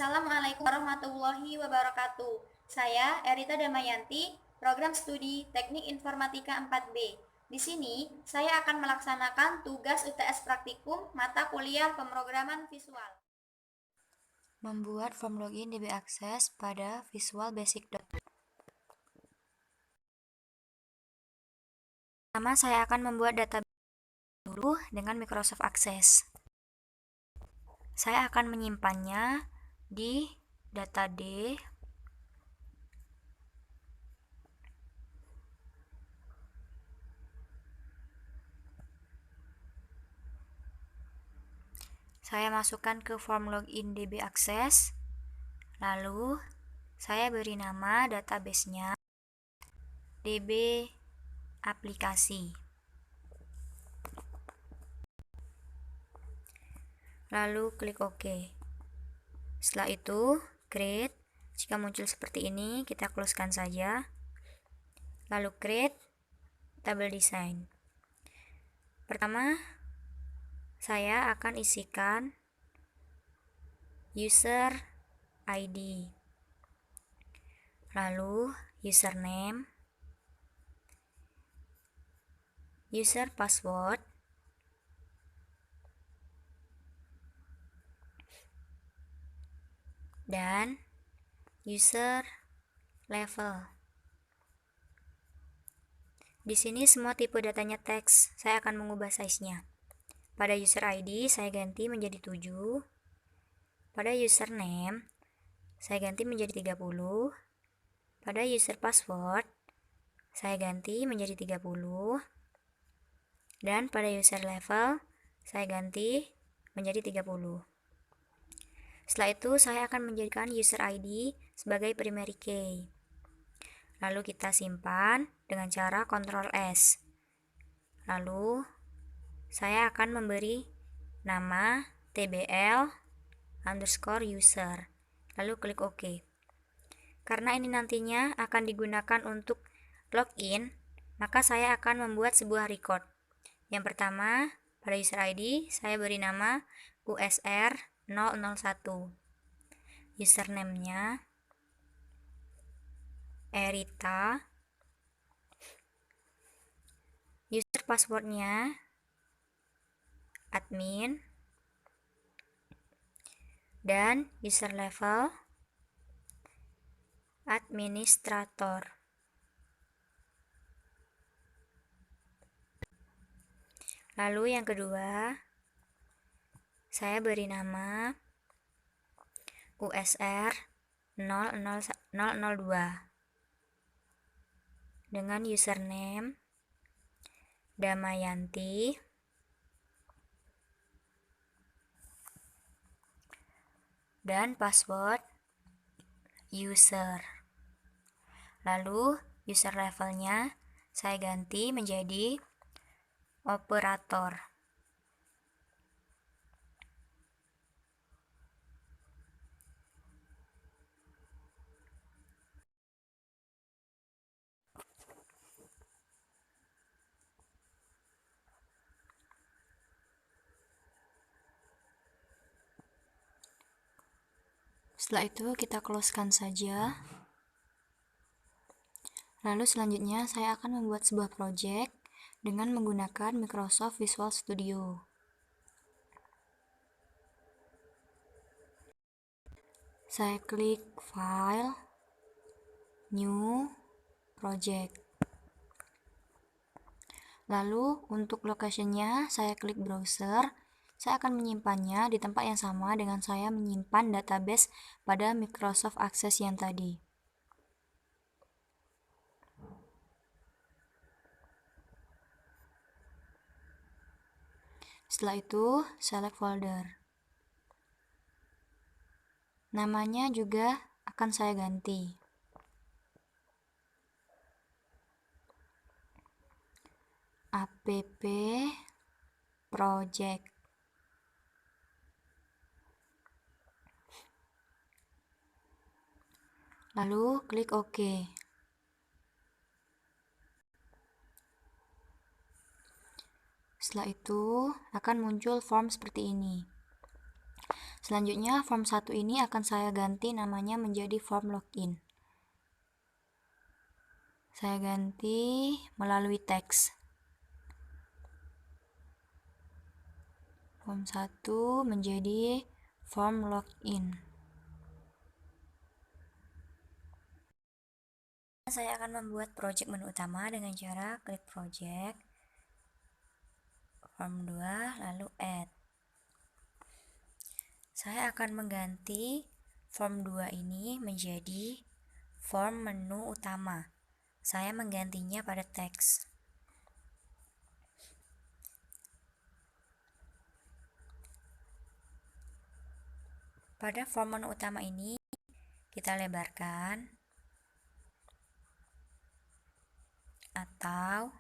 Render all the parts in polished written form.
Assalamualaikum warahmatullahi wabarakatuh. Saya Erita Damayanti, program studi Teknik Informatika 4B. Di sini, saya akan melaksanakan tugas UTS praktikum mata kuliah pemrograman visual. Membuat form login DB Access pada Visual Basic. Pertama, saya akan membuat database dulu dengan Microsoft Access. Saya akan menyimpannya di data D. Saya masukkan ke form login DB Access. Lalu, saya beri nama database-nya DB aplikasi. Lalu klik OK. Setelah itu, create. Jika muncul seperti ini, kita closekan saja. Lalu create table design. Pertama, saya akan isikan user ID, lalu username, user password, dan user level. Di sini semua tipe datanya teks. Saya akan mengubah size-nya. Pada user ID saya ganti menjadi 7. Pada username saya ganti menjadi 30. Pada user password saya ganti menjadi 30. Dan pada user level saya ganti menjadi 30. Setelah itu saya akan menjadikan user ID sebagai primary key. Lalu kita simpan dengan cara Ctrl S. Lalu saya akan memberi nama tbl_user. Lalu klik OK. Karena ini nantinya akan digunakan untuk login, maka saya akan membuat sebuah record. Yang pertama, pada user ID saya beri nama USR001. Username-nya Erita. User password-nya admin. Dan user level administrator. Lalu yang kedua, saya beri nama USR002 dengan username Damayanti dan password user. Lalu user levelnya saya ganti menjadi operator. Setelah itu kita closekan saja. Lalu selanjutnya saya akan membuat sebuah project dengan menggunakan Microsoft Visual Studio. Saya klik File, New, Project. Lalu untuk location-nya saya klik Browser. Saya akan menyimpannya di tempat yang sama dengan saya menyimpan database pada Microsoft Access yang tadi. Setelah itu, select folder. Namanya juga akan saya ganti. App Project. Lalu klik OK. Setelah itu akan muncul form seperti ini. Selanjutnya, form 1 ini akan saya ganti namanya menjadi form login. Saya ganti melalui teks. Form 1 menjadi form login. Saya akan membuat project menu utama dengan cara klik project, form 2, lalu add. Saya akan mengganti form 2 ini menjadi form menu utama. Saya menggantinya pada teks. Pada form menu utama ini, kita lebarkan atau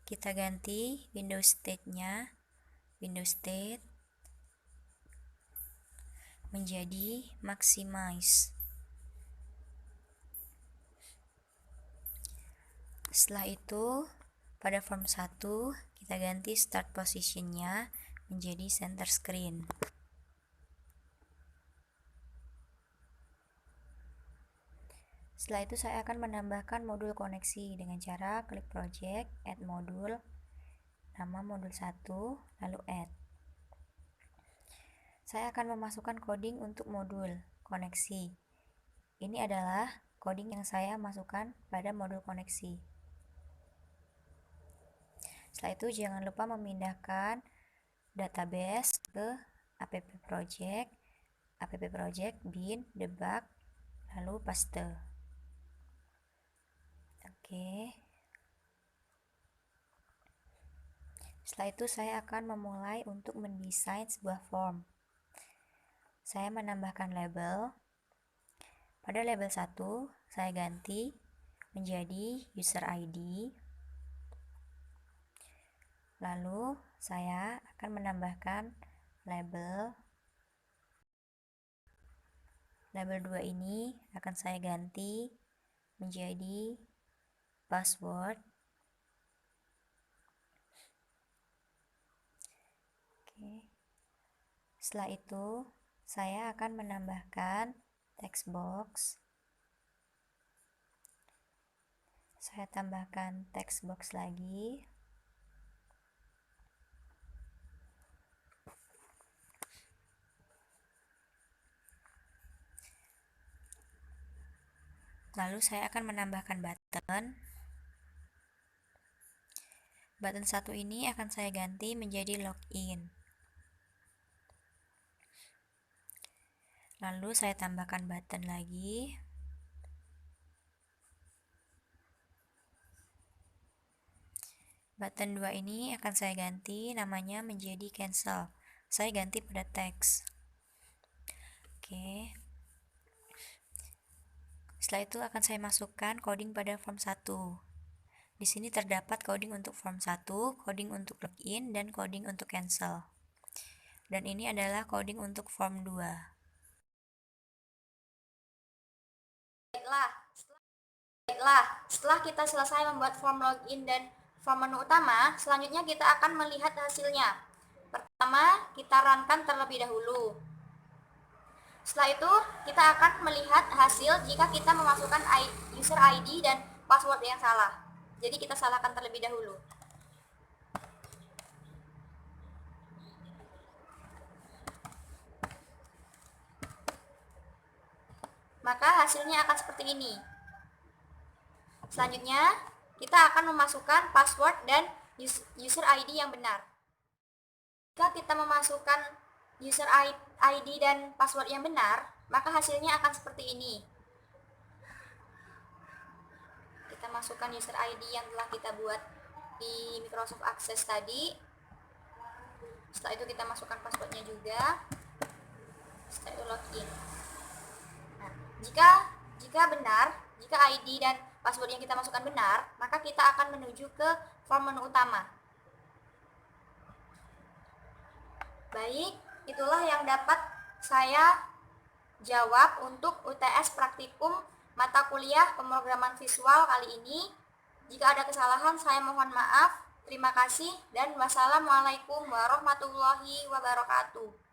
kita ganti Windows State-nya, Windows State menjadi maximize. Setelah itu, pada form 1 kita ganti start position-nya menjadi center screen. Setelah itu saya akan menambahkan modul koneksi dengan cara klik project, add modul, nama modul 1, lalu add. Saya akan memasukkan coding untuk modul koneksi. Ini adalah coding yang saya masukkan pada modul koneksi. Setelah itu jangan lupa memindahkan database ke app project bin debug, lalu paste. Oke. Setelah itu saya akan memulai untuk mendesain sebuah form. Saya menambahkan label. Pada label 1 saya ganti menjadi user ID. Lalu saya akan menambahkan label 2 ini akan saya ganti menjadi password. Oke. Setelah itu saya akan menambahkan text box. Saya tambahkan text box lagi. Lalu saya akan menambahkan button. Button 1 ini akan saya ganti menjadi login. Lalu saya tambahkan button lagi. Button 2 ini akan saya ganti namanya menjadi cancel. Saya ganti pada teks. Oke. Setelah itu akan saya masukkan coding pada form 1. Di sini terdapat coding untuk form 1, coding untuk login, dan coding untuk cancel. Dan ini adalah coding untuk form 2. Baiklah, setelah kita selesai membuat form login dan form menu utama, selanjutnya kita akan melihat hasilnya. Pertama, kita runkan terlebih dahulu. Setelah itu, kita akan melihat hasil jika kita memasukkan user ID dan password yang salah. Jadi kita salahkan terlebih dahulu. Maka hasilnya akan seperti ini. Selanjutnya, kita akan memasukkan password dan user ID yang benar. Jika kita memasukkan user ID dan password yang benar, maka hasilnya akan seperti ini. Kita masukkan user ID yang telah kita buat di Microsoft Access tadi. Setelah itu kita masukkan passwordnya juga. Setelah itu login. Nah, jika benar, jika ID dan password yang kita masukkan benar, maka kita akan menuju ke form menu utama. Baik, itulah yang dapat saya jawab untuk UTS praktikum mata kuliah pemrograman visual kali ini. Jika ada kesalahan, saya mohon maaf. Terima kasih dan wassalamualaikum warahmatullahi wabarakatuh.